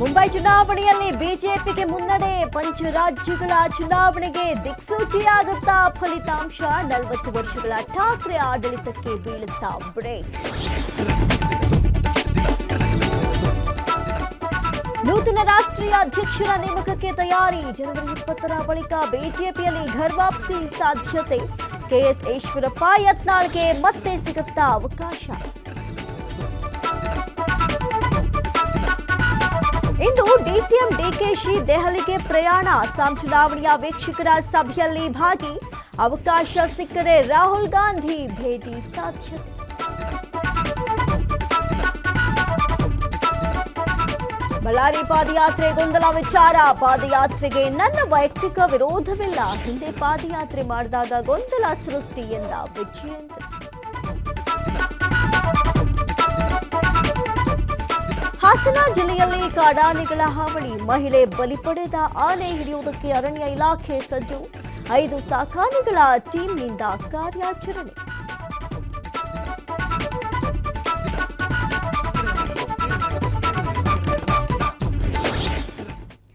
ಮುಂಬೈ ಚುನಾವಣೆಯಲ್ಲಿ ಬಿಜೆಪಿಗೆ ಮುನ್ನಡೆ. ಪಂಚರಾಜ್ಯಗಳ ಚುನಾವಣೆಗೆ ದಿಕ್ಸೂಚಿಯಾಗುತ್ತಾ ಫಲಿತಾಂಶ? 40 ವರ್ಷಗಳ ಠಾಕ್ರೆ ಆಡಳಿತಕ್ಕೆ ಬೀಳುತ್ತಾ ಬ್ರೇಕ್? ನೂತನ ರಾಷ್ಟ್ರೀಯ ಅಧ್ಯಕ್ಷರ ನೇಮಕಕ್ಕೆ ತಯಾರಿ. ಜನವರಿ 20ರ ಬಳಿಕ ಬಿಜೆಪಿಯಲ್ಲಿ ಘರ್ವಾಪ್ಸಿ ಸಾಧ್ಯತೆ. ಕೆಎಸ್ ಈಶ್ವರಪ್ಪ ಯತ್ನಾಳ್ಗೆ ಮತ್ತೆ ಸಿಗುತ್ತಾ ಅವಕಾಶ? ಇಂದು ಡಿಸಿಎಂ ಡಿಕೆಶಿ ದೆಹಲಿಗೆ ಪ್ರಯಾಣ. ಅಸ್ಸಾಂ ಚುನಾವಣೆಯ ವೀಕ್ಷಕರ ಸಭೆಯಲ್ಲಿ ಭಾಗಿ. ಅವಕಾಶ ಸಿಕ್ಕರೆ ರಾಹುಲ್ ಗಾಂಧಿ ಭೇಟಿ ಸಾಧ್ಯತೆ. ಬಳ್ಳಾರಿ ಪಾದಯಾತ್ರೆ ಗೊಂದಲ ವಿಚಾರ. ಪಾದಯಾತ್ರೆಗೆ ನನ್ನ ವೈಯಕ್ತಿಕ ವಿರೋಧವಿಲ್ಲ. ಹಿಂದೆ ಪಾದಯಾತ್ರೆ ಮಾಡಿದಾಗ ಗೊಂದಲ ಸೃಷ್ಟಿ ಎಂದ ವಿಜಯೇಂದ್ರ. ಹಾಸನ ಜಿಲ್ಲೆಯಲ್ಲಿ ಕಾಡಾನೆಗಳ ಹಾವಳಿ. ಮಹಿಳೆ ಬಲಿ ಪಡೆದ ಆನೆ ಹಿಡಿಯುವುದಕ್ಕೆ ಅರಣ್ಯ ಇಲಾಖೆ ಸಜ್ಜು. 5 ಸಾಕಾನೆಗಳ ಟೀಮ್ನಿಂದ ಕಾರ್ಯಾಚರಣೆ.